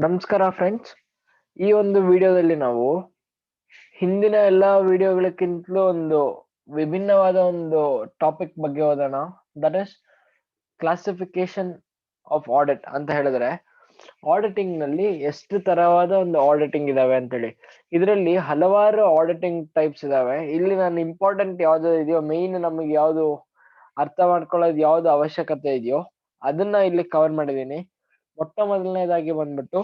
ನಮಸ್ಕಾರ ಫ್ರೆಂಡ್ಸ್. ಈ ಒಂದು ವಿಡಿಯೋದಲ್ಲಿ ನಾವು ಹಿಂದಿನ ಎಲ್ಲಾ ವಿಡಿಯೋಗಳಕ್ಕಿಂತಲೂ ಒಂದು ವಿಭಿನ್ನವಾದ ಒಂದು ಟಾಪಿಕ್ ಬಗ್ಗೆ ಓದೋಣ. That is classification of audit ಅಂತ ಹೇಳಿದ್ರೆ, ಆಡಿಟಿಂಗ್ ನಲ್ಲಿ ಎಷ್ಟು ತರವಾದ ಒಂದು ಆಡಿಟಿಂಗ್ ಇದಾವೆ ಅಂತೇಳಿ. ಇದರಲ್ಲಿ ಹಲವಾರು ಆಡಿಟಿಂಗ್ ಟೈಪ್ಸ್ ಇದಾವೆ. ಇಲ್ಲಿ ನಾನು ಇಂಪಾರ್ಟೆಂಟ್ ಯಾವ್ದು ಇದೆಯೋ, ಮೇನ್ ನಮಗೆ ಯಾವ್ದು ಅರ್ಥ ಮಾಡ್ಕೊಳ್ಳೋದು ಯಾವ್ದು ಅವಶ್ಯಕತೆ ಇದೆಯೋ ಅದನ್ನ ಇಲ್ಲಿ ಕವರ್ ಮಾಡಿದೀನಿ. ಮೊಟ್ಟ ಮೊದಲನೇದಾಗಿ ಬಂದ್ಬಿಟ್ಟು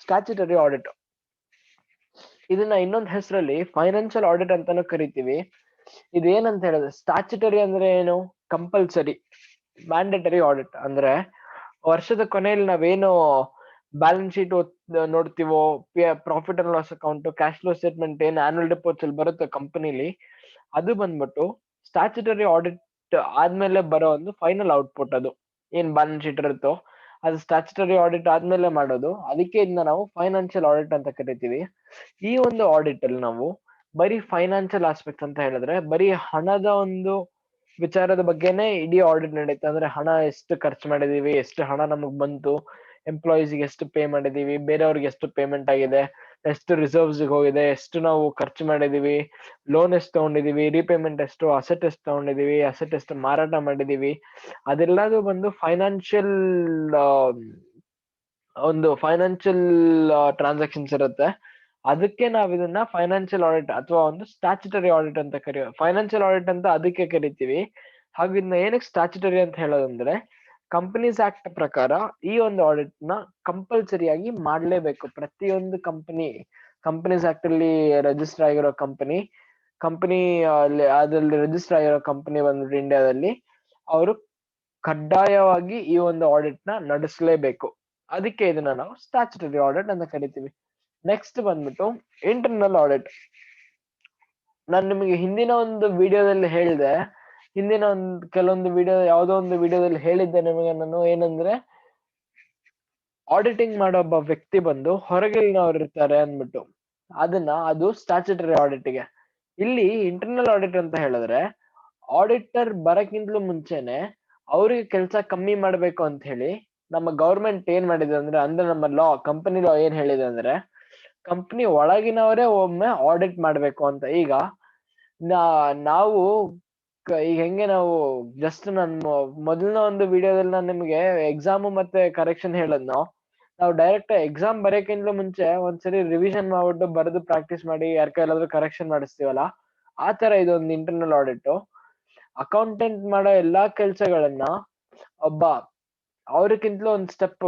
ಸ್ಟ್ಯಾಚ್ಯುಟರಿ ಆಡಿಟ್. ಇದನ್ನ ಇನ್ನೊಂದು ಹೆಸರಲ್ಲಿ ಫೈನಾನ್ಷಿಯಲ್ ಆಡಿಟ್ ಅಂತಾನು ಕರಿತೀವಿ. ಇದೇನಂತ ಹೇಳಿದ್ರೆ, ಸ್ಟ್ಯಾಚ್ಯುಟರಿ ಅಂದ್ರೆ ಏನು? ಕಂಪಲ್ಸರಿ ಮ್ಯಾಂಡೇಟರಿ ಆಡಿಟ್ ಅಂದ್ರೆ ವರ್ಷದ ಕೊನೆಯಲ್ಲಿ ನಾವೇನು ಬ್ಯಾಲೆನ್ಸ್ ಶೀಟ್ ನೋಡ್ತೀವೋ, profit and loss account, cash flow statement, ಏನ್ ಆನ್ಯುವಲ್ ರಿಪೋರ್ಟ್ಸ್ ಅಲ್ಲಿ ಬರುತ್ತೆ ಕಂಪನಿಲಿ, ಅದು ಬಂದ್ಬಿಟ್ಟು ಸ್ಟ್ಯಾಚ್ಯುಟರಿ ಆಡಿಟ್ ಆದ್ಮೇಲೆ ಬರೋ ಒಂದು ಫೈನಲ್ ಔಟ್ಪುಟ್. ಅದು ಏನ್ ಬ್ಯಾಲೆನ್ಸ್ ಶೀಟ್ ಇರುತ್ತೋ ಅದು ಸ್ಟ್ಯಾಚ್ಯುಟರಿ ಆಡಿಟ್ ಆದ್ಮೇಲೆ ಮಾಡೋದು. ಅದಕ್ಕೆ ಇದನ್ನ ನಾವು ಫೈನಾನ್ಷಿಯಲ್ ಆಡಿಟ್ ಅಂತ ಕರಿತೀವಿ. ಈ ಒಂದು ಆಡಿಟ್ ಅಲ್ಲಿ ನಾವು ಬರೀ ಫೈನಾನ್ಷಿಯಲ್ ಆಸ್ಪೆಕ್ಟ್ ಅಂತ ಹೇಳಿದ್ರೆ ಬರೀ ಹಣದ ಒಂದು ವಿಚಾರದ ಬಗ್ಗೆನೇ ಇಡೀ ಆಡಿಟ್ ನಡೆಯುತ್ತೆ. ಅಂದ್ರೆ ಹಣ ಎಷ್ಟು ಖರ್ಚು ಮಾಡಿದೀವಿ, ಎಷ್ಟು ಹಣ ನಮಗ್ ಬಂತು, ಎಂಪ್ಲಾಯೀಸ್ಗೆ ಎಷ್ಟು ಪೇ ಮಾಡಿದೀವಿ, ಬೇರೆಯವ್ರಿಗೆ ಎಷ್ಟು ಪೇಮೆಂಟ್ ಆಗಿದೆ, ಎಷ್ಟು ರಿಸರ್ವ್ಸ್ ಹೋಗಿದೆ, ಎಷ್ಟು ನಾವು ಖರ್ಚು ಮಾಡಿದೀವಿ, ಲೋನ್ ಎಷ್ಟು ತಗೊಂಡಿದೀವಿ, ರೀಪೇಮೆಂಟ್ ಎಷ್ಟು, ಅಸೆಟ್ ಎಷ್ಟು ತಗೊಂಡಿದೀವಿ, ಅಸೆಟ್ ಎಷ್ಟು ಮಾರಾಟ ಮಾಡಿದೀವಿ, ಅದೆಲ್ಲದು ಬಂದು ಫೈನಾನ್ಷಿಯಲ್ ಒಂದು ಫೈನಾನ್ಷಿಯಲ್ ಟ್ರಾನ್ಸಾಕ್ಷನ್ಸ್ ಇರುತ್ತೆ. ಅದಕ್ಕೆ ನಾವ್ ಇದನ್ನ ಫೈನಾನ್ಷಿಯಲ್ ಆಡಿಟ್ ಅಥವಾ ಒಂದು ಸ್ಟ್ಯಾಚ್ಯುಟರಿ ಆಡಿಟ್ ಅಂತ ಕರಿತೀವಿ. ಫೈನಾನ್ಷಿಯಲ್ ಆಡಿಟ್ ಅಂತ ಅದಕ್ಕೆ ಕರಿತೀವಿ. ಹಾಗೂ ಇದನ್ನ ಏನಕ್ಕೆ ಸ್ಟ್ಯಾಚ್ಯುಟರಿ ಅಂತ ಹೇಳೋದಂದ್ರೆ, ಕಂಪನೀಸ್ ಆಕ್ಟ್ ಪ್ರಕಾರ ಈ ಒಂದು ಆಡಿಟ್ ನ ಕಂಪಲ್ಸರಿ ಆಗಿ ಮಾಡ್ಲೇಬೇಕು. ಪ್ರತಿಯೊಂದು ಕಂಪನೀಸ್ ಆಕ್ಟ್ ಅಲ್ಲಿ ರಿಜಿಸ್ಟರ್ ಆಗಿರೋ ಕಂಪನಿ ಅದ್ರಲ್ಲಿ ರಿಜಿಸ್ಟರ್ ಆಗಿರೋ ಕಂಪನಿ ಬಂದ್ಬಿಟ್ಟು ಇಂಡಿಯಾದಲ್ಲಿ ಅವರು ಕಡ್ಡಾಯವಾಗಿ ಈ ಒಂದು ಆಡಿಟ್ ನ ನಡೆಸಲೇಬೇಕು. ಅದಕ್ಕೆ ಇದನ್ನ ನಾವು ಸ್ಟ್ಯಾಚ್ಯುಟರಿ ಆಡಿಟ್ ಅಂತ ಕರಿತೀವಿ. ನೆಕ್ಸ್ಟ್ ಬಂದ್ಬಿಟ್ಟು ಇಂಟರ್ನಲ್ ಆಡಿಟ್. ನಾನು ನಿಮಗೆ ಹಿಂದಿನ ಒಂದು ವಿಡಿಯೋದಲ್ಲಿ ಹೇಳಿದೆ, ಹಿಂದಿನ ಒಂದು ಕೆಲವೊಂದು ವಿಡಿಯೋ ಯಾವ್ದೋ ಒಂದು ವಿಡಿಯೋದಲ್ಲಿ ಹೇಳಿದ್ದೆ ನಿಮಗೆ ನಾನು, ಏನಂದ್ರೆ ಆಡಿಟಿಂಗ್ ಮಾಡೋ ಒಬ್ಬ ವ್ಯಕ್ತಿ ಬಂದು ಹೊರಗಿನವ್ರು ಇರ್ತಾರೆ ಅಂದ್ಬಿಟ್ಟು, ಅದು ಸ್ಟ್ಯಾಚ್ಯುಟರಿ ಆಡಿಟ್ಗೆ. ಇಲ್ಲಿ ಇಂಟರ್ನಲ್ ಆಡಿಟ್ ಅಂತ ಹೇಳಿದ್ರೆ ಆಡಿಟರ್ ಬರಕ್ಕಿಂತಲೂ ಮುಂಚೆನೆ ಅವ್ರಿಗೆ ಕೆಲಸ ಕಮ್ಮಿ ಮಾಡ್ಬೇಕು ಅಂತ ಹೇಳಿ ನಮ್ಮ ಗೌರ್ಮೆಂಟ್ ಏನ್ ಮಾಡಿದೆ ಅಂದ್ರೆ ನಮ್ಮ ಕಂಪನಿ ಲಾ ಏನ್ ಹೇಳಿದೆ ಅಂದ್ರೆ, ಕಂಪನಿ ಒಳಗಿನವರೇ ಒಮ್ಮೆ ಆಡಿಟ್ ಮಾಡ್ಬೇಕು ಅಂತ. ಈಗ ನಾವು ಈಗ ಹೆಂಗೆ ನಾವು ಜಸ್ಟ್ ನನ್ನ ಮೊದಲನ ಒಂದು ವಿಡಿಯೋದಲ್ಲಿ ನಾನು ನಿಮ್ಗೆ ಎಕ್ಸಾಮ್ ಮತ್ತೆ ಕರೆಕ್ಷನ್ ಹೇಳದ್ನೋ, ನಾವು ಡೈರೆಕ್ಟ್ ಎಕ್ಸಾಮ್ ಬರೆಯಕ್ಕಿಂತಲೂ ಮುಂಚೆ ಒಂದ್ಸರಿ ರಿವಿಷನ್ ಮಾಡ್ಬಿಟ್ಟು ಬರೆದು ಪ್ರಾಕ್ಟೀಸ್ ಮಾಡಿ ಯಾರ ಕೈಲಾದ್ರೂ ಕರೆಕ್ಷನ್ ಮಾಡಿಸ್ತೀವಲ್ಲ, ಆ ತರ ಇದೊಂದು ಇಂಟರ್ನಲ್ ಆಡಿಟ್. ಅಕೌಂಟೆಂಟ್ ಮಾಡೋ ಎಲ್ಲಾ ಕೆಲ್ಸಗಳನ್ನ ಒಬ್ಬ ಅವ್ರಿಗಿಂತಲೂ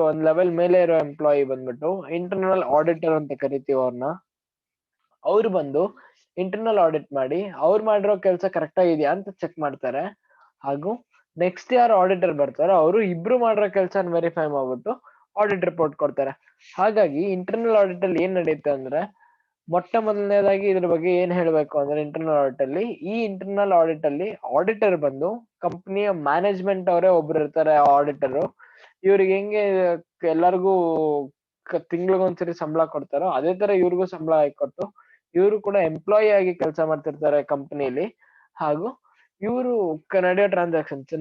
ಒಂದ್ ಲೆವೆಲ್ ಮೇಲೆ ಇರೋ ಎಂಪ್ಲಾಯಿ ಬಂದ್ಬಿಟ್ಟು ಇಂಟರ್ನಲ್ ಆಡಿಟರ್ ಅಂತ ಕರಿತೀವಿ ಅವ್ರನ್ನ. ಅವ್ರು ಬಂದು ಇಂಟರ್ನಲ್ ಆಡಿಟ್ ಮಾಡಿ ಅವ್ರು ಮಾಡಿರೋ ಕೆಲಸ ಕರೆಕ್ಟ್ ಆಗಿದ್ಯಾ ಅಂತ ಚೆಕ್ ಮಾಡ್ತಾರೆ. ಹಾಗೂ ನೆಕ್ಸ್ಟ್ ಯಾರು ಆಡಿಟರ್ ಬರ್ತಾರೋ ಅವರು ಇಬ್ರು ಮಾಡಿರೋ ಕೆಲಸನ ವೆರಿಫೈ ಮಾಡ್ಬಿಟ್ಟು ಆಡಿಟ್ ರಿಪೋರ್ಟ್ ಕೊಡ್ತಾರೆ. ಹಾಗಾಗಿ ಇಂಟರ್ನಲ್ ಆಡಿಟ್ ಅಲ್ಲಿ ಏನ್ ನಡೆಯುತ್ತೆ ಅಂದ್ರೆ, ಮೊಟ್ಟ ಮೊದಲನೇದಾಗಿ ಇದ್ರ ಬಗ್ಗೆ ಏನ್ ಹೇಳ್ಬೇಕು ಅಂದ್ರೆ, ಇಂಟರ್ನಲ್ ಆಡಿಟ್ ಅಲ್ಲಿ ಆಡಿಟರ್ ಬಂದು ಕಂಪನಿಯ ಮ್ಯಾನೇಜ್ಮೆಂಟ್ ಅವರೇ ಒಬ್ರು ಇರ್ತಾರೆ ಆಡಿಟರ್. ಇವ್ರಿಗೆ ಹೆಂಗೆ ಎಲ್ಲರಿಗೂ ತಿಂಗಳಿಗೊಂದ್ಸರಿ ಸಂಬಳ ಕೊಡ್ತಾರೋ ಅದೇ ತರ ಇವ್ರಿಗೂ ಸಂಬಳ ಕೊಟ್ಟು ಇವರು ಕೂಡ ಎಂಪ್ಲಾಯಿ ಆಗಿ ಕೆಲಸ ಮಾಡ್ತಿರ್ತಾರೆ ಕಂಪನಿಲಿ. ಹಾಗೂ ಇವರು ನಡೆಯೋ ಟ್ರಾನ್ಸಾಕ್ಷನ್ಸ್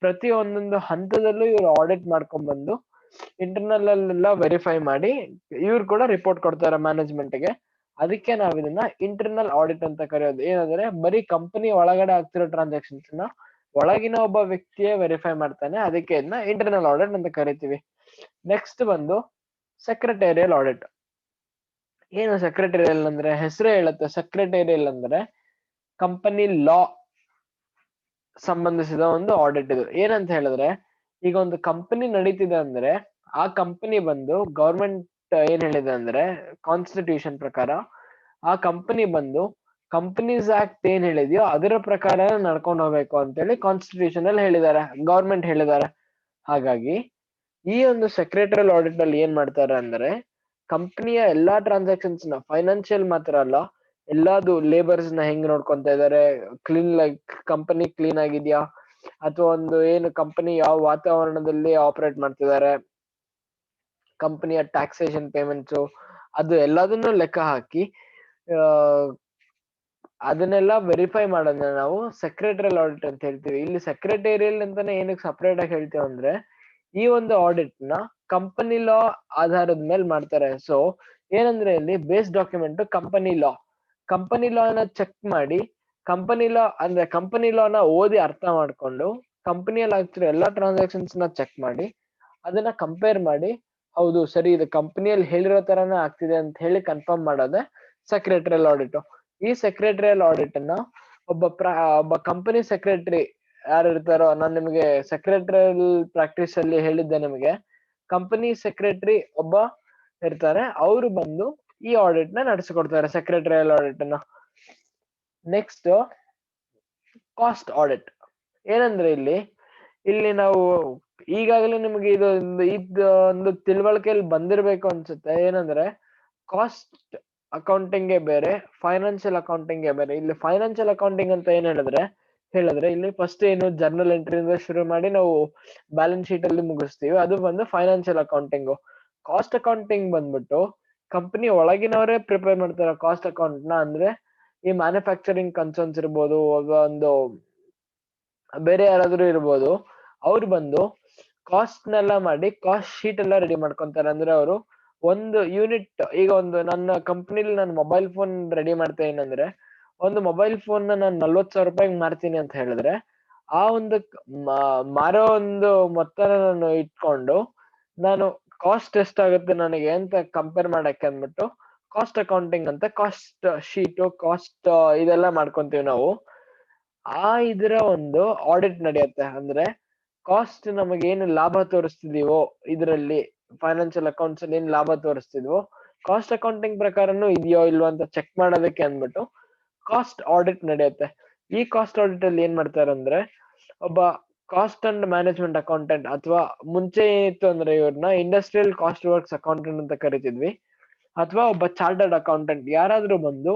ಪ್ರತಿ ಒಂದೊಂದು ಹಂತದಲ್ಲೂ ಇವ್ರು ಆಡಿಟ್ ಮಾಡ್ಕೊಂಡ್ ಬಂದು ಇಂಟರ್ನಲ್ ಅಲ್ಲೆಲ್ಲ ವೆರಿಫೈ ಮಾಡಿ ಇವ್ರು ಕೂಡ ರಿಪೋರ್ಟ್ ಕೊಡ್ತಾರೆ ಮ್ಯಾನೇಜ್ಮೆಂಟ್ ಗೆ. ಅದಕ್ಕೆ ನಾವ್ ಇದನ್ನ ಇಂಟರ್ನಲ್ ಆಡಿಟ್ ಅಂತ ಕರೆಯೋದು. ಏನಂದ್ರೆ ಬರೀ ಕಂಪನಿ ಒಳಗಡೆ ಆಗ್ತಿರೋ ಟ್ರಾನ್ಸಾಕ್ಷನ್ಸ್ ಒಳಗಿನ ಒಬ್ಬ ವ್ಯಕ್ತಿಯೇ ವೆರಿಫೈ ಮಾಡ್ತಾನೆ. ಅದಕ್ಕೆ ಇದನ್ನ ಇಂಟರ್ನಲ್ ಆಡಿಟ್ ಅಂತ ಕರಿತೀವಿ. ನೆಕ್ಸ್ಟ್ ಬಂದು ಸೆಕ್ರೆಟೇರಿಯಲ್ ಆಡಿಟ್. ಏನು ಸೆಕ್ರೆಟೇರಿಯಲ್ ಅಂದ್ರೆ, ಹೆಸರೇ ಹೇಳುತ್ತೆ, ಸೆಕ್ರೆಟೇರಿಯಲ್ ಅಂದ್ರೆ ಕಂಪನಿ ಲಾ ಸಂಬಂಧಿಸಿದ ಒಂದು ಆಡಿಟ್. ಇದು ಏನಂತ ಹೇಳಿದ್ರೆ, ಈಗ ಒಂದು ಕಂಪನಿ ನಡೀತಿದೆ ಅಂದ್ರೆ ಆ ಕಂಪನಿ ಬಂದು ಗೌರ್ಮೆಂಟ್ ಏನ್ ಹೇಳಿದೆ ಅಂದ್ರೆ, ಕಾನ್ಸ್ಟಿಟ್ಯೂಷನ್ ಪ್ರಕಾರ ಆ ಕಂಪನಿ ಬಂದು ಕಂಪನೀಸ್ ಆಕ್ಟ್ ಏನ್ ಹೇಳಿದ್ಯೋ ಅದರ ಪ್ರಕಾರ ನಡ್ಕೊಂಡು ಹೋಗ್ಬೇಕು ಅಂತೇಳಿ ಕಾನ್ಸ್ಟಿಟ್ಯೂಷನ್ ಅಲ್ಲಿ ಹೇಳಿದ್ದಾರೆ, ಗೌರ್ಮೆಂಟ್ ಹೇಳಿದ್ದಾರೆ. ಹಾಗಾಗಿ ಈ ಒಂದು ಸೆಕ್ರೆಟರಿಯಲ್ ಆಡಿಟ್ ಅಲ್ಲಿ ಏನ್ ಮಾಡ್ತಾರೆ ಅಂದ್ರೆ, ಕಂಪನಿಯ ಎಲ್ಲಾ ಟ್ರಾನ್ಸಾಕ್ಷನ್ಸ್ ನ, ಫೈನಾನ್ಷಿಯಲ್ ಮಾತ್ರ ಅಲ್ಲ, ಎಲ್ಲಾದು ಲೇಬರ್ಸ್ ನ ಹೆಂಗ್ ನೋಡ್ಕೊಂತ ಇದಾರೆ, ಕಂಪನಿ ಕ್ಲೀನ್ ಆಗಿದ್ಯಾ, ಅಥವಾ ಒಂದು ಏನು ಕಂಪನಿ ಯಾವ ವಾತಾವರಣದಲ್ಲಿ ಆಪರೇಟ್ ಮಾಡ್ತಿದ್ದಾರೆ, ಕಂಪನಿಯ ಟ್ಯಾಕ್ಸೇಷನ್ ಪೇಮೆಂಟ್ಸ್, ಅದು ಎಲ್ಲದನ್ನು ಲೆಕ್ಕ ಹಾಕಿ ಅದನ್ನೆಲ್ಲ ವೆರಿಫೈ ಮಾಡೋದನ್ನ ನಾವು ಸೆಕ್ರೆಟರಿಯಲ್ ಆಡಿಟ್ ಅಂತ ಹೇಳ್ತೀವಿ. ಇಲ್ಲಿ ಸೆಕ್ರೆಟೇರಿಯಲ್ ಅಂತಾನೆ ಏನಕ್ಕೆ ಸಪರೇಟ್ ಆಗಿ ಹೇಳ್ತೇವೆ ಅಂದ್ರೆ, ಈ ಒಂದು ಆಡಿಟ್ ನ ಕಂಪನಿ ಲಾ ಆಧಾರದ ಮೇಲೆ ಮಾಡ್ತಾರೆ. ಸೊ ಏನಂದ್ರೆ ಇಲ್ಲಿ ಬೇಸ್ ಡಾಕ್ಯುಮೆಂಟ್ ಕಂಪನಿ ಲಾನ ಚೆಕ್ ಮಾಡಿ, ಕಂಪನಿ ಲಾ ಅಂದ್ರೆ ಕಂಪನಿ ಲಾನ ಓದಿ ಅರ್ಥ ಮಾಡ್ಕೊಂಡು ಕಂಪನಿಯಲ್ಲಿ ಆಗ್ತಿರೋ ಎಲ್ಲಾ ಟ್ರಾನ್ಸಾಕ್ಷನ್ಸ್ ನ ಚೆಕ್ ಮಾಡಿ ಅದನ್ನ ಕಂಪೇರ್ ಮಾಡಿ, ಹೌದು ಸರಿ ಇದು ಕಂಪನಿಯಲ್ಲಿ ಹೇಳಿರೋ ತರಾನೇ ಆಗ್ತಿದೆ ಅಂತ ಹೇಳಿ ಕನ್ಫರ್ಮ್ ಮಾಡೋದೇ ಸೆಕ್ರೆಟರಿಯಲ್ ಆಡಿಟ್. ಈ ಸೆಕ್ರೆಟರಿಯಲ್ ಆಡಿಟ್ ಅನ್ನ ಒಬ್ಬ ಕಂಪನಿ ಸೆಕ್ರೆಟರಿ ಯಾರು ಇರ್ತಾರೋ, ನಾನು ನಿಮಗೆ ಸೆಕ್ರೆಟರಿಯಲ್ ಪ್ರಾಕ್ಟೀಸ್ ಅಲ್ಲಿ ಹೇಳಿದ್ದೆ ನಿಮಗೆ, ಕಂಪನಿ ಸೆಕ್ರೆಟರಿ ಒಬ್ಬ ಇರ್ತಾರೆ, ಅವರು ಬಂದು ಈ ಆಡಿಟ್ ನ ನಡೆಸಿಕೊಡ್ತಾರೆ, ಸೆಕ್ರೆಟರಿಯಲ್ ಆಡಿಟ್ ಅನ್ನ. Next cost audit. ಏನಂದ್ರೆ ಇಲ್ಲಿ ನಾವು ಈಗಾಗಲೇ ನಿಮಗೆ ಒಂದು ತಿಳುವಳಿಕೆಯಲ್ಲಿ ಬಂದಿರಬೇಕು ಅನ್ಸುತ್ತೆ. ಏನಂದ್ರೆ ಕಾಸ್ಟ್ ಅಕೌಂಟಿಂಗ್ ಬೇರೆ, ಫೈನಾನ್ಷಿಯಲ್ ಅಕೌಂಟಿಂಗ್ ಬೇರೆ. ಇಲ್ಲಿ ಫೈನಾನ್ಷಿಯಲ್ ಅಕೌಂಟಿಂಗ್ ಅಂತ ಏನ್ ಹೇಳಿದ್ರೆ ಇಲ್ಲಿ ಫಸ್ಟ್ ಏನು ಜರ್ನಲ್ ಎಂಟ್ರಿಯಿಂದ ಶುರು ಮಾಡಿ ನಾವು ಬ್ಯಾಲೆನ್ಸ್ ಶೀಟ್ ಅಲ್ಲಿ ಮುಗಿಸ್ತೀವಿ, ಅದು ಬಂದು ಫೈನಾನ್ಷಿಯಲ್ ಅಕೌಂಟಿಂಗ್. ಕಾಸ್ಟ್ ಅಕೌಂಟಿಂಗ್ ಬಂದ್ಬಿಟ್ಟು ಕಂಪನಿ ಒಳಗಿನವರೇ ಪ್ರಿಪೇರ್ ಮಾಡ್ತಾರೆ ಕಾಸ್ಟ್ ಅಕೌಂಟ್ ನ. ಅಂದ್ರೆ ಈ ಮ್ಯಾನುಫ್ಯಾಕ್ಚರಿಂಗ್ ಕನ್ಸರ್ನ್ಸ್ ಇರ್ಬೋದು, ಒಂದು ಬೇರೆ ಯಾರಾದ್ರೂ ಇರ್ಬೋದು, ಅವ್ರು ಬಂದು ಕಾಸ್ಟ್ ನೆಲ್ಲ ಮಾಡಿ ಕಾಸ್ಟ್ ಶೀಟ್ ಎಲ್ಲ ರೆಡಿ ಮಾಡ್ಕೊಂತಾರೆ. ಅಂದ್ರೆ ಅವರು ಒಂದು ಯೂನಿಟ್, ಈಗ ಒಂದು ನನ್ನ ಕಂಪ್ನಿಲಿ ನಾನು ಮೊಬೈಲ್ ಫೋನ್ ರೆಡಿ ಮಾಡ್ತಾ ಏನಂದ್ರೆ, ಒಂದು ಮೊಬೈಲ್ ಫೋನ್ ನಾನು 40,000 ರೂಪಾಯಿಗೆ ಮಾರ್ತೀನಿ ಅಂತ ಹೇಳಿದ್ರೆ, ಆ ಒಂದು ಮಾರೋ ಒಂದು ಮೊತ್ತನ ನಾನು ಇಟ್ಕೊಂಡು ನಾನು ಕಾಸ್ಟ್ ಎಷ್ಟಾಗುತ್ತೆ ನನಗೆ ಅಂತ ಕಂಪೇರ್ ಮಾಡಕ್ಕೆ ಅಂದ್ಬಿಟ್ಟು ಕಾಸ್ಟ್ ಅಕೌಂಟಿಂಗ್ ಅಂತ ಕಾಸ್ಟ್ ಶೀಟು ಕಾಸ್ಟ್ ಇದೆಲ್ಲ ಮಾಡ್ಕೊಂತೀವಿ ನಾವು. ಇದರ ಒಂದು ಆಡಿಟ್ ನಡೆಯುತ್ತೆ. ಅಂದ್ರೆ ಕಾಸ್ಟ್ ನಮಗೆ ಏನು ಲಾಭ ತೋರಿಸ್ತಿದೀವೋ, ಇದರಲ್ಲಿ ಫೈನಾನ್ಷಿಯಲ್ ಅಕೌಂಟ್ಸ್ ಅಲ್ಲಿ ಏನ್ ಲಾಭ ತೋರಿಸ್ತಿದ್ವೋ ಕಾಸ್ಟ್ ಅಕೌಂಟಿಂಗ್ ಪ್ರಕಾರನು ಇದೆಯೋ ಇಲ್ವೋ ಅಂತ ಚೆಕ್ ಮಾಡೋದಕ್ಕೆ ಅಂದ್ಬಿಟ್ಟು ಕಾಸ್ಟ್ ಆಡಿಟ್ ನಡೆಯುತ್ತೆ. ಈ ಕಾಸ್ಟ್ ಆಡಿಟ್ ಅಲ್ಲಿ ಏನ್ ಮಾಡ್ತಾರೆ ಅಂದ್ರೆ, ಒಬ್ಬ ಕಾಸ್ಟ್ ಅಂಡ್ ಮ್ಯಾನೇಜ್ಮೆಂಟ್ ಅಕೌಂಟೆಂಟ್, ಅಥವಾ ಮುಂಚೆ ಏನಿತ್ತು ಅಂದ್ರೆ ಇವ್ರನ್ನ ಇಂಡಸ್ಟ್ರಿಯಲ್ ಕಾಸ್ಟ್ ವರ್ಕ್ಸ್ ಅಕೌಂಟೆಂಟ್ ಅಂತ ಕರಿತಿದ್ವಿ, ಅಥವಾ ಒಬ್ಬ ಚಾರ್ಟರ್ಡ್ ಅಕೌಂಟೆಂಟ್, ಯಾರಾದ್ರೂ ಬಂದು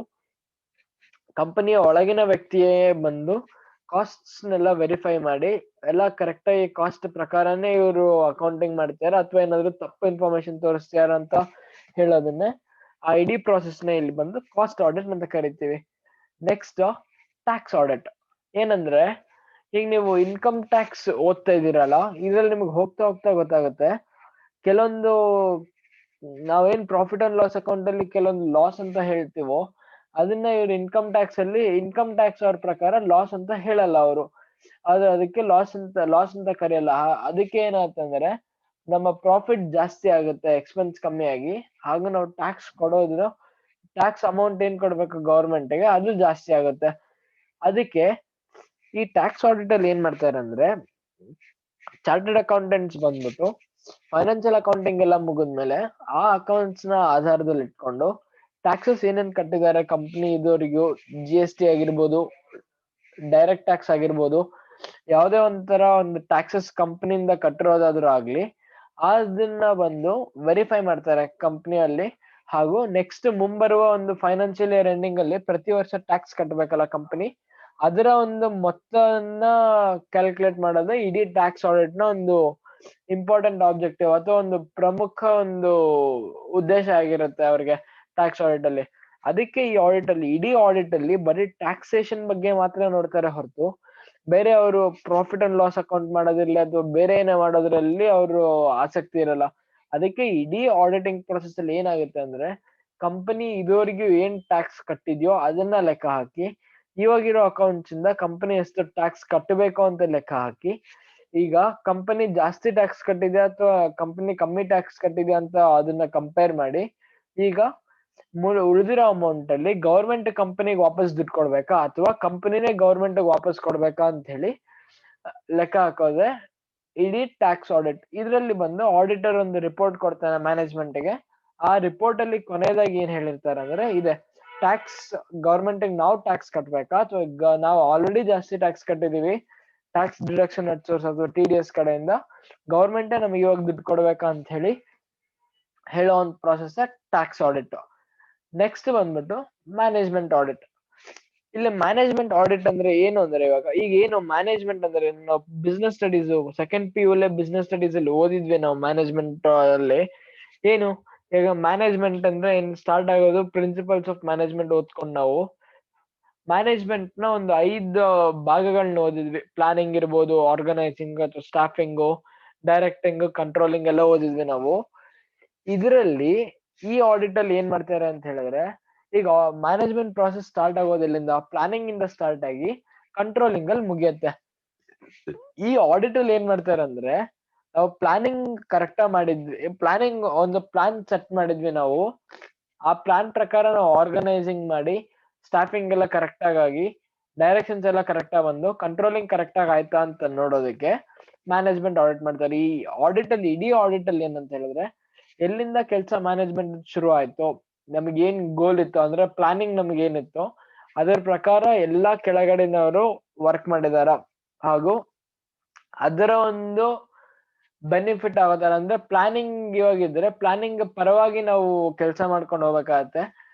ಕಂಪನಿಯ ಒಳಗಿನ ವ್ಯಕ್ತಿಯೇ ಬಂದು ಕಾಸ್ಟ್ಸ್ ನೆಲ್ಲ ವೆರಿಫೈ ಮಾಡಿ ಎಲ್ಲ ಕರೆಕ್ಟ್ ಆಗಿ ಕಾಸ್ಟ್ ಪ್ರಕಾರನೇ ಇವರು ಅಕೌಂಟಿಂಗ್ ಮಾಡ್ತಾರೆ, ಅಥವಾ ಏನಾದ್ರು ತಪ್ಪು ಇನ್ಫಾರ್ಮೇಶನ್ ತೋರಿಸ್ತಾರ ಅಂತ ಹೇಳೋದನ್ನೇ ಆ ಇಡೀ ಪ್ರಾಸೆಸ್ ನ ಇಲ್ಲಿ ಬಂದು ಕಾಸ್ಟ್ ಆಡಿಟ್ ಅಂತ ಕರಿತೀವಿ. Next tax audit. ಏನಂದ್ರೆ ಈಗ ನೀವು ಇನ್ಕಮ್ ಟ್ಯಾಕ್ಸ್ ಓದ್ತಾ ಇದೀರಲ್ಲ, ಇದ್ರಲ್ಲಿ ನಿಮ್ಗೆ ಹೋಗ್ತಾ ಹೋಗ್ತಾ ಗೊತ್ತಾಗುತ್ತೆ ಕೆಲವೊಂದು ನಾವೇನ್ ಪ್ರಾಫಿಟ್ ಅಂಡ್ ಲಾಸ್ ಅಕೌಂಟ್ ಅಲ್ಲಿ ಕೆಲವೊಂದು ಲಾಸ್ ಅಂತ ಹೇಳ್ತೀವೋ ಅದನ್ನ ಇವ್ರು ಇನ್ಕಮ್ ಟ್ಯಾಕ್ಸ್ ಅವ್ರ ಪ್ರಕಾರ ಲಾಸ್ ಅಂತ ಹೇಳಲ್ಲ ಅವರು. ಆದ್ರೆ ಅದಕ್ಕೆ ಲಾಸ್ ಅಂತ ಕರೆಯಲ್ಲ. ಅದಕ್ಕೆ ಏನಾಗ್ತಂದ್ರೆ ನಮ್ಮ ಪ್ರಾಫಿಟ್ ಜಾಸ್ತಿ ಆಗುತ್ತೆ ಎಕ್ಸ್ಪೆನ್ಸ್ ಕಮ್ಮಿ ಆಗಿ, ಹಾಗೂ ನಾವು ಟ್ಯಾಕ್ಸ್ ಕೊಡೋದ್ರ ಟ್ಯಾಕ್ಸ್ ಅಮೌಂಟ್ ಏನ್ ಕೊಡ್ಬೇಕು ಗವರ್ಮೆಂಟ್ಗೆ ಅದು ಜಾಸ್ತಿ ಆಗುತ್ತೆ. ಅದಕ್ಕೆ ಈ ಟ್ಯಾಕ್ಸ್ ಆಡಿಟ್ ಅಲ್ಲಿ ಏನ್ ಮಾಡ್ತಾರೆ ಅಂದ್ರೆ, ಚಾರ್ಟರ್ಡ್ ಅಕೌಂಟೆಂಟ್ಸ್ ಬಂದ್ಬಿಟ್ಟು ಫೈನಾನ್ಷಿಯಲ್ ಅಕೌಂಟಿಂಗ್ ಎಲ್ಲ ಮುಗಿದ್ಮೇಲೆ ಆ ಅಕೌಂಟ್ಸ್ ನ ಆಧಾರದಲ್ಲಿ ಇಟ್ಕೊಂಡು ಟ್ಯಾಕ್ಸಸ್ ಏನೇನ್ ಕಟ್ಟಿದ್ದಾರೆ ಕಂಪ್ನಿ ಇದುವರೆಗೂ, GST ಆಗಿರ್ಬೋದು, ಡೈರೆಕ್ಟ್ ಟ್ಯಾಕ್ಸ್ ಆಗಿರ್ಬೋದು, ಯಾವುದೇ ಒಂಥರ ಒಂದು ಟ್ಯಾಕ್ಸಸ್ ಕಂಪನಿಯಿಂದ ಕಟ್ಟಿರೋದಾದ್ರೂ ಆಗ್ಲಿ, ಅದನ್ನ ಬಂದು ವೆರಿಫೈ ಮಾಡ್ತಾರೆ ಕಂಪ್ನಿಯಲ್ಲಿ. ಹಾಗೂ ನೆಕ್ಸ್ಟ್ ಮುಂಬರುವ ಒಂದು ಫೈನಾನ್ಷಿಯಲ್ ಇಯರ್ ಎಂಡಿಂಗ್ ಅಲ್ಲಿ ಪ್ರತಿ ವರ್ಷ ಟ್ಯಾಕ್ಸ್ ಕಟ್ಟಬೇಕಲ್ಲ ಕಂಪನಿ, ಅದರ ಒಂದು ಮೊತ್ತವನ್ನ ಕ್ಯಾಲ್ಕುಲೇಟ್ ಮಾಡೋದು ಇಡೀ ಟ್ಯಾಕ್ಸ್ ಆಡಿಟ್ ನ ಒಂದು ಇಂಪಾರ್ಟೆಂಟ್ ಆಬ್ಜೆಕ್ಟಿವ್, ಅಥವಾ ಒಂದು ಪ್ರಮುಖ ಒಂದು ಉದ್ದೇಶ ಆಗಿರುತ್ತೆ ಅವ್ರಿಗೆ ಟ್ಯಾಕ್ಸ್ ಆಡಿಟ್ ಅಲ್ಲಿ. ಅದಕ್ಕೆ ಈ ಆಡಿಟ್ ಅಲ್ಲಿ, ಇಡೀ ಆಡಿಟ್ ಅಲ್ಲಿ ಬರೀ ಟ್ಯಾಕ್ಸೇಷನ್ ಬಗ್ಗೆ ಮಾತ್ರ ನೋಡ್ತಾರೆ ಹೊರತು ಬೇರೆ ಅವರು ಪ್ರಾಫಿಟ್ ಅಂಡ್ ಲಾಸ್ ಅಕೌಂಟ್ ಮಾಡೋದಿರ್ಲಿ ಅಥವಾ ಬೇರೆ ಏನೇ ಮಾಡೋದ್ರಲ್ಲಿ ಅವರು ಆಸಕ್ತಿ ಇರಲ್ಲ. ಅದಕ್ಕೆ ಇಡೀ ಆಡಿಟಿಂಗ್ ಪ್ರೊಸೆಸ್ ಅಲ್ಲಿ ಏನಾಗುತ್ತೆ ಅಂದ್ರೆ, ಕಂಪನಿ ಇದುವರೆಗೂ ಏನ್ ಟ್ಯಾಕ್ಸ್ ಕಟ್ಟಿದ್ಯೋ ಅದನ್ನ ಲೆಕ್ಕ ಹಾಕಿ, ಇವಾಗಿರೋ ಅಕೌಂಟ್ಸ್ ಇಂದ ಕಂಪನಿ ಎಷ್ಟು ಟ್ಯಾಕ್ಸ್ ಕಟ್ಟಬೇಕು ಅಂತ ಲೆಕ್ಕ ಹಾಕಿ, ಈಗ ಕಂಪನಿ ಜಾಸ್ತಿ ಟ್ಯಾಕ್ಸ್ ಕಟ್ಟಿದೆ ಅಥವಾ ಕಂಪನಿ ಕಮ್ಮಿ ಟ್ಯಾಕ್ಸ್ ಕಟ್ಟಿದೆ ಅಂತ ಅದನ್ನ ಕಂಪೇರ್ ಮಾಡಿ, ಈಗ ಉಳಿದಿರೋ ಅಮೌಂಟ್ ಅಲ್ಲಿ ಗವರ್ಮೆಂಟ್ ಕಂಪನಿಗೆ ವಾಪಸ್ ದುಡ್ಡು ಕೊಡ್ಬೇಕಾ ಅಥವಾ ಕಂಪನಿನೇ ಗವರ್ಮೆಂಟ್ ವಾಪಸ್ ಕೊಡ್ಬೇಕಾ ಅಂತ ಹೇಳಿ ಲೆಕ್ಕ ಹಾಕೋದೆ ಇಡೀ ಟ್ಯಾಕ್ಸ್ ಆಡಿಟ್. ಇದ್ರಲ್ಲಿ ಬಂದು ಆಡಿಟರ್ ಒಂದು ರಿಪೋರ್ಟ್ ಕೊಡ್ತಾನೆ ಮ್ಯಾನೇಜ್ಮೆಂಟ್ ಗೆ. ಆ ರಿಪೋರ್ಟ್ ಅಲ್ಲಿ ಕೊನೆಯದಾಗಿ ಏನ್ ಹೇಳಿರ್ತಾರೆ ಅಂದ್ರೆ, ಇದೆ ಟ್ಯಾಕ್ಸ್ ಗವರ್ಮೆಂಟ್ ನಾವು ಟ್ಯಾಕ್ಸ್ ಕಟ್ಬೇಕಾ ಅಥವಾ ನಾವು ಆಲ್ರೆಡಿ ಜಾಸ್ತಿ ಟ್ಯಾಕ್ಸ್ ಕಟ್ಟಿದೀವಿ, ಟ್ಯಾಕ್ಸ್ ಡಿಡಕ್ಷನ್ ಅಟ್ ಸೋರ್ಸ್ ಅಥವಾ TDS ಕಡೆಯಿಂದ ಗವರ್ಮೆಂಟೇ ನಮಗೆ ಇವಾಗ ದುಡ್ಡು ಕೊಡ್ಬೇಕಾ ಅಂತ ಹೇಳೋ ಒಂದು ಪ್ರಾಸೆಸ್ ಟ್ಯಾಕ್ಸ್ ಆಡಿಟ್. ನೆಕ್ಸ್ಟ್ ಬಂದ್ಬಿಟ್ಟು ಮ್ಯಾನೇಜ್ಮೆಂಟ್ ಆಡಿಟ್. ಇಲ್ಲಿ ಮ್ಯಾನೇಜ್ಮೆಂಟ್ ಆಡಿಟ್ ಅಂದ್ರೆ ಏನು ಅಂದ್ರೆ, ಈಗ ಏನು ಮ್ಯಾನೇಜ್ಮೆಂಟ್ ಅಂದ್ರೆ ನಾವು business studies second PU business studies ಅಲ್ಲಿ ಓದಿದ್ವಿ ನಾವು ಮ್ಯಾನೇಜ್ಮೆಂಟ್ ಅಲ್ಲಿ. ಏನು ಈಗ ಮ್ಯಾನೇಜ್ಮೆಂಟ್ ಅಂದ್ರೆ ಏನ್ ಸ್ಟಾರ್ಟ್ ಆಗೋದು ಪ್ರಿನ್ಸಿಪಲ್ಸ್ ಆಫ್ ಮ್ಯಾನೇಜ್ಮೆಂಟ್ ಓದ್ಕೊಂಡು ನಾವು ಮ್ಯಾನೇಜ್ಮೆಂಟ್ ನ ಒಂದು 5 ಭಾಗಗಳನ್ನ ಓದಿದ್ವಿ. ಪ್ಲಾನಿಂಗ್ ಇರ್ಬೋದು, ಆರ್ಗನೈಸಿಂಗ್ ಅಥವಾ ಸ್ಟಾಫಿಂಗು, ಡೈರೆಕ್ಟಿಂಗ್, ಕಂಟ್ರೋಲಿಂಗ್ ಎಲ್ಲ ಓದಿದ್ವಿ ನಾವು. ಇದರಲ್ಲಿ ಈ ಆಡಿಟ್ ಅಲ್ಲಿ ಏನ್ ಮಾಡ್ತಾರೆ ಅಂತ ಹೇಳಿದ್ರೆ, ಈಗ ಮ್ಯಾನೇಜ್ಮೆಂಟ್ ಪ್ರಾಸೆಸ್ ಸ್ಟಾರ್ಟ್ ಆಗೋದಿಲ್ಲಿಂದ ಪ್ಲಾನಿಂಗ್ ಇಂದ ಸ್ಟಾರ್ಟ್ ಆಗಿ ಕಂಟ್ರೋಲಿಂಗ್ ಅಲ್ಲಿ ಮುಗಿಯುತ್ತೆ. ಈ ಆಡಿಟ್ ಅಲ್ಲಿ ಏನ್ ಮಾಡ್ತಾರೆ ಅಂದ್ರೆ, ನಾವು ಪ್ಲಾನಿಂಗ್ ಕರೆಕ್ಟ್ ಮಾಡಿದ್ವಿ, ಪ್ಲಾನಿಂಗ್ ಒಂದು ಪ್ಲಾನ್ ಸೆಟ್ ಮಾಡಿದ್ವಿ ನಾವು, ಆ ಪ್ಲಾನ್ ಪ್ರಕಾರ ನಾವು ಆರ್ಗನೈಸಿಂಗ್ ಮಾಡಿ ಸ್ಟಾಫಿಂಗ್ ಎಲ್ಲ ಕರೆಕ್ಟ್ ಆಗಿ ಡೈರೆಕ್ಷನ್ಸ್ ಎಲ್ಲ ಕರೆಕ್ಟ್ ಆಗಿ ಬಂದು ಕಂಟ್ರೋಲಿಂಗ್ ಕರೆಕ್ಟ್ ಆಗಿ ಆಯ್ತಾ ಅಂತ ನೋಡೋದಕ್ಕೆ ಮ್ಯಾನೇಜ್ಮೆಂಟ್ ಆಡಿಟ್ ಮಾಡ್ತಾರೆ. ಈ ಆಡಿಟ್ ಅಲ್ಲಿ, ಇಡೀ ಆಡಿಟ್ ಅಲ್ಲಿ ಏನಂತ ಹೇಳಿದ್ರೆ, ಎಲ್ಲಿಂದ ಕೆಲಸ ಮ್ಯಾನೇಜ್ಮೆಂಟ್ ಶುರು ಆಯ್ತು, ನಮ್ಗೆ ಏನ್ ಗೋಲ್ ಇತ್ತು ಅಂದ್ರೆ ಪ್ಲಾನಿಂಗ್ ನಮ್ಗೆ ಏನಿತ್ತು ಅದರ ಪ್ರಕಾರ ಎಲ್ಲಾ ಕೆಳಗಡೆನವರು ವರ್ಕ್ ಮಾಡಿದಾರ, ಹಾಗೂ ಅದರ ಒಂದು ಬೆನಿಫಿಟ್ ಆಗೋತರ ಅಂದ್ರೆ ಪ್ಲಾನಿಂಗ್ ಇವಾಗಿದ್ರೆ ಪ್ಲಾನಿಂಗ್ ಪರವಾಗಿ ನಾವು ಕೆಲಸ ಮಾಡ್ಕೊಂಡು ಹೋಗ್ಬೇಕಾಗತ್ತೆ.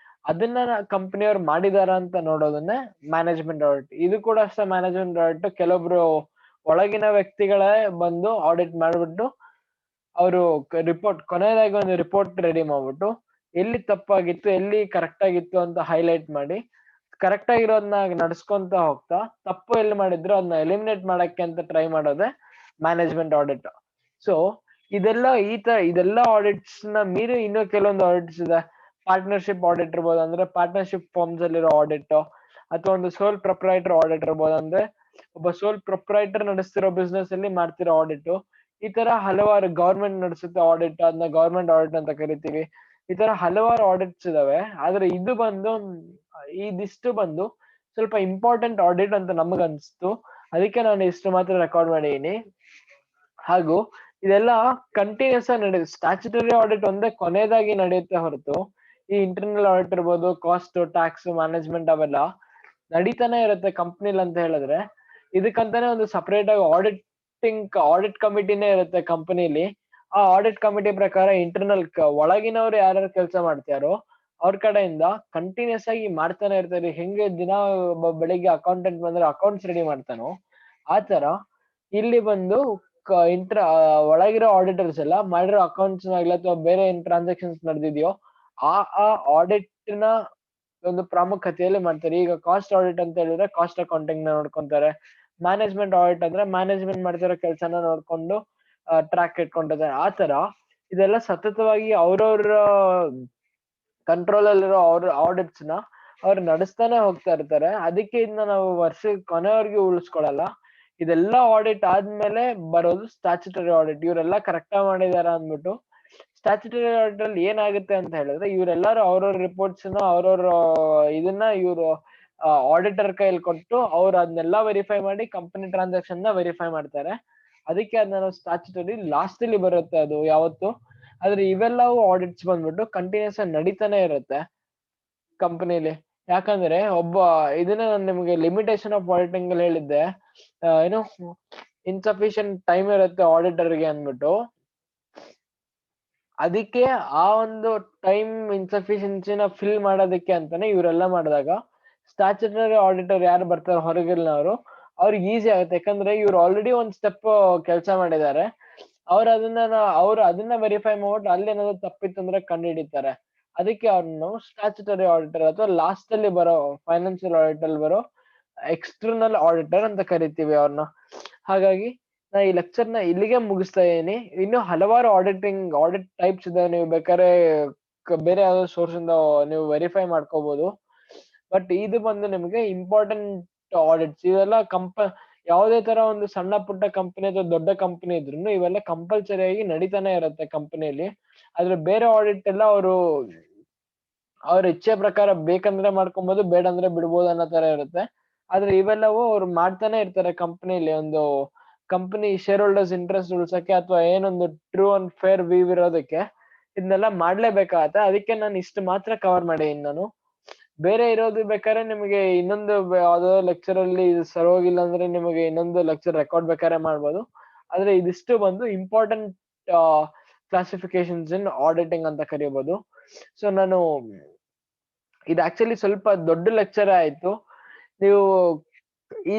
ಅದನ್ನ ಕಂಪನಿಯವ್ರು ಮಾಡಿದಾರ ಅಂತ ನೋಡೋದನ್ನೇ ಮ್ಯಾನೇಜ್ಮೆಂಟ್ ಆಡಿಟ್. ಇದು ಕೂಡ ಅಷ್ಟೇ ಮ್ಯಾನೇಜ್ಮೆಂಟ್ ಆಡಿಟ್. ಕೆಲವೊಬ್ರು ಒಳಗಿನ ವ್ಯಕ್ತಿಗಳೇ ಬಂದು ಆಡಿಟ್ ಮಾಡ್ಬಿಟ್ಟು ಅವರು ರಿಪೋರ್ಟ್, ಕೊನೆಯದಾಗಿ ಒಂದು ರಿಪೋರ್ಟ್ ರೆಡಿ ಮಾಡ್ಬಿಟ್ಟು ಎಲ್ಲಿ ತಪ್ಪಾಗಿತ್ತು ಎಲ್ಲಿ ಕರೆಕ್ಟ್ ಆಗಿತ್ತು ಅಂತ ಹೈಲೈಟ್ ಮಾಡಿ ಕರೆಕ್ಟ್ ಆಗಿರೋದನ್ನ ನಡ್ಸ್ಕೊಂತ ಹೋಗ್ತಾ, ತಪ್ಪು ಎಲ್ಲಿ ಮಾಡಿದ್ರು ಅದನ್ನ ಎಲಿಮಿನೇಟ್ ಮಾಡಕ್ಕೆ ಅಂತ ಟ್ರೈ ಮಾಡೋದೇ ಮ್ಯಾನೇಜ್ಮೆಂಟ್ ಆಡಿಟ್. ಸೊ ಇದೆಲ್ಲ ಆಡಿಟ್ಸ್ ನ ಮೀರಿ ಇನ್ನೂ ಕೆಲವೊಂದು ಆಡಿಟ್ಸ್ ಇದೆ. ಪಾರ್ಟ್ನರ್ಶಿಪ್ ಆಡಿಟ್ ಇರ್ಬೋದು, ಅಂದ್ರೆ ಪಾರ್ಟ್ನರ್ಶಿಪ್ ಫಾರ್ಮ್ಸ್ ಅಲ್ಲಿರೋ ಆಡಿಟ್, ಅಥವಾ ಒಂದು ಸೋಲ್ ಪ್ರೊಪ್ರೈಟರ್ ಆಡಿಟ್ ಇರ್ಬೋದು, ಅಂದ್ರೆ ಒಬ್ಬ ಸೋಲ್ ಪ್ರೊಪ್ರೈಟರ್ ನಡೆಸ್ತಿರೋ ಬಿಸ್ನೆಸ್ ಅಲ್ಲಿ ಮಾಡ್ತಿರೋ ಆಡಿಟ್. ಈ ತರ ಹಲವಾರು ಗವರ್ಮೆಂಟ್ ನಡೆಸುತ್ತೆ ಆಡಿಟ್, ಅದನ್ನ ಗವರ್ಮೆಂಟ್ ಆಡಿಟ್ ಅಂತ ಕರಿತೀವಿ. ಈ ತರ ಹಲವಾರು ಆಡಿಟ್ಸ್ ಇದಾವೆ. ಆದ್ರೆ ಇದಿಷ್ಟು ಬಂದು ಸ್ವಲ್ಪ ಇಂಪಾರ್ಟೆಂಟ್ ಆಡಿಟ್ ಅಂತ ನಮಗ್ ಅನ್ಸ್ತು, ಅದಕ್ಕೆ ನಾನು ಇಷ್ಟು ಮಾತ್ರ ರೆಕಾರ್ಡ್ ಮಾಡಿದೀನಿ. ಹಾಗೂ ಇದೆಲ್ಲ ಕಂಟಿನ್ಯೂಸ್ ಆಗಿ ನಡೆಯುತ್ತೆ. ಸ್ಟ್ಯಾಚ್ಯುಟರಿ ಆಡಿಟ್ ಒಂದೇ ಕೊನೆಯದಾಗಿ ನಡೆಯುತ್ತೆ ಹೊರತು, ಈ ಇಂಟರ್ನಲ್ ಆಡಿಟ್ ಇರ್ಬೋದು, ಕಾಸ್ಟ್, ಟ್ಯಾಕ್ಸ್, ಮ್ಯಾನೇಜ್ಮೆಂಟ್ ಅವೆಲ್ಲ ನಡೀತಾನೆ ಇರುತ್ತೆ ಕಂಪ್ನಿಲ್ ಅಂತ ಹೇಳಿದ್ರೆ. ಇದಕ್ಕಂತಾನೆ ಒಂದು ಸಪರೇಟ್ ಆಗಿ ಆಡಿಟ್ ಕಮಿಟಿನೇ ಇರುತ್ತೆ ಕಂಪನಿಲಿ. ಆ ಆಡಿಟ್ ಕಮಿಟಿ ಪ್ರಕಾರ ಇಂಟರ್ನಲ್ ಒಳಗಿನವ್ರು ಯಾರ್ಯಾರು ಕೆಲಸ ಮಾಡ್ತಾರೋ ಅವ್ರ ಕಡೆಯಿಂದ ಕಂಟಿನ್ಯೂಸ್ ಆಗಿ ಮಾಡ್ತಾನೆ ಇರ್ತಾರೆ. ಹೆಂಗೆ ದಿನ ಬೆಳಿಗ್ಗೆ ಅಕೌಂಟೆಂಟ್ ಬಂದ್ರೆ ಅಕೌಂಟ್ಸ್ ರೆಡಿ ಮಾಡ್ತಾನೋ, ಆ ತರ ಇಲ್ಲಿ ಬಂದು ಒಳಗಿರೋ ಆಡಿಟರ್ಸ್ ಎಲ್ಲ ಮಾಡಿರೋ ಅಕೌಂಟ್ಸ್ ಆಗ್ಲಿ ಅಥವಾ ಬೇರೆ ಏನ್ ಟ್ರಾನ್ಸಾಕ್ಷನ್ಸ್ ನಡೆದಿದೆಯೋ ಆ ಆಡಿಟ್ ನ ಒಂದು ಪ್ರಾಮುಖ್ಯತೆಯಲ್ಲಿ ಮಾಡ್ತಾರೆ. ಈಗ ಕಾಸ್ಟ್ ಆಡಿಟ್ ಅಂತ ಹೇಳಿದ್ರೆ ಕಾಸ್ಟ್ ಅಕೌಂಟಿಂಗ್ ನ ನೋಡ್ಕೊಂತಾರೆ. ಮ್ಯಾನೇಜ್ಮೆಂಟ್ ಆಡಿಟ್ ಅಂದ್ರೆ ಮ್ಯಾನೇಜ್ಮೆಂಟ್ ಮಾಡ್ತಿರೋ ಕೆಲಸನ ನೋಡ್ಕೊಂಡು ಟ್ರ್ಯಾಕ್ ಇಟ್ಕೊಂಡಿದ್ದಾರೆ. ಆ ತರ ಇದೆಲ್ಲ ಸತತವಾಗಿ ಅವ್ರವ್ರ ಕಂಟ್ರೋಲ್ ಅಲ್ಲಿರೋ ಅವ್ರ ಆಡಿಟ್ಸ್ ನ ಅವ್ರು ನಡೆಸ್ತಾನೆ ಹೋಗ್ತಾ ಇರ್ತಾರೆ. ಅದಕ್ಕೆ ಇದನ್ನ ನಾವು ವರ್ಷದ ಕೊನೆವರೆಗೂ ಉಳಿಸ್ಕೊಳಲ್ಲ. ಇದೆಲ್ಲ ಆಡಿಟ್ ಆದ್ಮೇಲೆ ಬರೋದು ಸ್ಟ್ಯಾಚ್ಯುಟರಿ ಆಡಿಟ್. ಇವರೆಲ್ಲ ಕರೆಕ್ಟ್ ಮಾಡಿದಾರ ಅಂದ್ಬಿಟ್ಟು ಸ್ಟ್ಯಾಚ್ಯುಟರಿ ಆಡಿಟ್ ಅಲ್ಲಿ ಏನಾಗುತ್ತೆ ಅಂತ ಹೇಳಿದ್ರೆ, ಇವರೆಲ್ಲರೂ ಅವ್ರವ್ರ ರಿಪೋರ್ಟ್ಸ್ ನ ಅವ್ರವ್ರ ಇದನ್ನ ಇವರು ಆಡಿಟರ್ ಕೈಯಲ್ಲಿ ಕೊಟ್ಟು ಅವ್ರು ಅದನ್ನೆಲ್ಲ ವೆರಿಫೈ ಮಾಡಿ ಕಂಪನಿ ಟ್ರಾನ್ಸಾಕ್ಷನ್ ನ ವೆರಿಫೈ ಮಾಡ್ತಾರೆ. ಅದಕ್ಕೆ ಅದನ್ನ ಸ್ಟ್ಯಾಚ್ಯುಟರಿ ಲಾಸ್ಟ್ ಅಲ್ಲಿ ಬರುತ್ತೆ ಅದು ಯಾವತ್ತು. ಆದ್ರೆ ಇವೆಲ್ಲವೂ ಆಡಿಟ್ಸ್ ಬಂದ್ಬಿಟ್ಟು ಕಂಟಿನ್ಯೂಸ್ ಆಗಿ ನಡೀತಾನೆ ಇರುತ್ತೆ ಕಂಪನಿಲಿ. ಯಾಕಂದ್ರೆ ಇದನ್ನ ನಾನು ನಿಮ್ಗೆ ಲಿಮಿಟೇಷನ್ ಆಫ್ ಆಡಿಟಿಂಗ್ ಅಲ್ಲಿ ಹೇಳಿದ್ದೆ, ಏನು ಇನ್ಸಫಿಶಿಯಂಟ್ ಟೈಮ್ ಇರುತ್ತೆ ಆಡಿಟರ್ಗೆ ಅಂದ್ಬಿಟ್ಟು. ಅದಕ್ಕೆ ಆ ಒಂದು ಟೈಮ್ ಇನ್ಸಫಿಷಿಯನ್ಸಿನ ಫಿಲ್ ಮಾಡೋದಕ್ಕೆ ಅಂತಾನೆ ಇವರೆಲ್ಲ ಮಾಡಿದಾಗ ಸ್ಟ್ಯಾಚ್ಯುಟರಿ ಆಡಿಟರ್ ಯಾರು ಬರ್ತಾರೆ ಹೊರಗಿನವರು, ಅವ್ರಿಗೆ ಈಸಿ ಆಗುತ್ತೆ. ಯಾಕಂದ್ರೆ ಇವ್ರು ಆಲ್ರೆಡಿ ಒಂದ್ ಸ್ಟೆಪ್ ಕೆಲಸ ಮಾಡಿದ್ದಾರೆ. ಅವ್ರು ಅದನ್ನ ವೆರಿಫೈ ಮಾಡ್ಬಿಟ್ಟು ಅಲ್ಲೇನಾದ್ರು ತಪ್ಪಿತ್ತು ಅಂದ್ರೆ ಕಂಡು ಹಿಡಿತಾರೆ. ಅದಕ್ಕೆ ಅವ್ರನ್ನ ಸ್ಟ್ಯಾಚ್ಯುಟರಿ ಆಡಿಟರ್ ಅಥವಾ ಲಾಸ್ಟ್ ಅಲ್ಲಿ ಬರೋ ಫೈನಾನ್ಷಿಯಲ್ ಆಡಿಟ್ ಅಲ್ಲಿ ಬರೋ ಎಕ್ಸ್ಟರ್ನಲ್ ಆಡಿಟರ್ ಅಂತ ಕರಿತೀವಿ ಅವ್ರನ್ನ. ಹಾಗಾಗಿ ನಾ ಈ ಲೆಕ್ಚರ್ ನ ಇಲ್ಲಿಗೆ ಮುಗಿಸ್ತಾ ಇದೀನಿ. ಇನ್ನು ಹಲವಾರು ಆಡಿಟ್ ಟೈಪ್ಸ್ ಇದೆ. ನೀವು ಬೇಕಾದ್ರೆ ಬೇರೆ ಯಾವ್ದೋ ಸೋರ್ಸ್ ಇಂದ ನೀವು ವೆರಿಫೈ ಮಾಡ್ಕೋಬಹುದು. ಬಟ್ ಇದು ಬಂದು ನಿಮ್ಗೆ ಇಂಪಾರ್ಟೆಂಟ್ ಆಡಿಟ್ಸ್. ಇವೆಲ್ಲ ಯಾವುದೇ ತರ ಒಂದು ಸಣ್ಣ ಪುಟ್ಟ ಕಂಪನಿ ಅಥವಾ ದೊಡ್ಡ ಕಂಪನಿ ಇದ್ರು ಇವೆಲ್ಲ ಕಂಪಲ್ಸರಿ ಆಗಿ ನಡೀತಾನೆ ಇರುತ್ತೆ ಕಂಪನಿಯಲ್ಲಿ. ಆದ್ರೆ ಬೇರೆ ಆಡಿಟ್ ಎಲ್ಲ ಅವ್ರ ಇಚ್ಛೆ ಪ್ರಕಾರ ಬೇಕಂದ್ರೆ ಮಾಡ್ಕೊಬಹುದು, ಬೇಡ ಅಂದ್ರೆ ಬಿಡ್ಬೋದು ಅನ್ನೋ ತರ ಇರುತ್ತೆ. ಆದ್ರೆ ಇವೆಲ್ಲವೂ ಅವ್ರು ಮಾಡ್ತಾನೆ ಇರ್ತಾರೆ ಕಂಪನಿಲಿ. ಒಂದು ಕಂಪನಿ ಶೇರ್ ಹೋಲ್ಡರ್ಸ್ ಇಂಟ್ರೆಸ್ಟ್ ಉಳ್ಸಕ್ಕೆ ಅಥವಾ ಏನೊಂದು ಟ್ರೂ ಅಂಡ್ ಫೇರ್ ವ್ಯೂ ಇರೋದಕ್ಕೆ ಇದನ್ನೆಲ್ಲ ಮಾಡ್ಲೇಬೇಕಾಗತ್ತೆ. ಅದಕ್ಕೆ ನಾನು ಇಷ್ಟು ಮಾತ್ರ ಕವರ್ ಮಾಡಿದೀನಿ ನಾನು. ಬೇರೆ ಇರೋದು ಬೇಕಾದ್ರೆ ನಿಮಗೆ ಇನ್ನೊಂದು ಯಾವ್ದೋ ಲೆಕ್ಚರ್ ಅಲ್ಲಿ ಸರೋಗಿಲ್ಲ ಅಂದ್ರೆ ನಿಮಗೆ ಇನ್ನೊಂದು ಲೆಕ್ಚರ್ ರೆಕಾರ್ಡ್ ಬೇಕಾದ್ರೆ ಮಾಡ್ಬೋದು. ಆದ್ರೆ ಇದಿಷ್ಟು ಬಂದು ಇಂಪಾರ್ಟೆಂಟ್ ಕ್ಲಾಸಿಫಿಕೇಶನ್ಸ್ ಇನ್ ಆಡಿಟಿಂಗ್ ಅಂತ ಕರಿಬಹುದು. ಸೊ ನಾನು ಇದು ಆಕ್ಚುಲಿ ಸ್ವಲ್ಪ ದೊಡ್ಡ ಲೆಕ್ಚರ್ ಆಯ್ತು. ನೀವು ಈ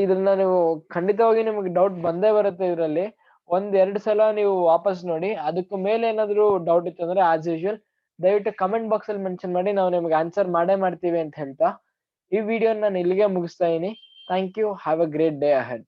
ಇದನ್ನ ನೀವು ಖಂಡಿತವಾಗಿ ನಿಮ್ಗೆ ಡೌಟ್ ಬಂದೇ ಬರುತ್ತೆ. ಇದರಲ್ಲಿ 1-2 ಸಲ ನೀವು ವಾಪಸ್ ನೋಡಿ. ಅದಕ್ಕೂ ಮೇಲೆ ಏನಾದ್ರು ಡೌಟ್ ಇತ್ತು ಅಂದ್ರೆ ಆಸ್ ಯೂಶುವಲ್ ದಯವಿಟ್ಟು ಕಮೆಂಟ್ ಬಾಕ್ಸ್ ಅಲ್ಲಿ ಮೆನ್ಷನ್ ಮಾಡಿ, ನಾವು ನಿಮ್ಗೆ ಆನ್ಸರ್ ಮಾಡೇ ಮಾಡ್ತೀವಿ ಅಂತ ಹೇಳ್ತಾ ಈ ವಿಡಿಯೋ ನಾನು ಇಲ್ಲಿಗೆ ಮುಗಿಸ್ತಾ ಇದೀನಿ. Thank you. Have a great day ahead.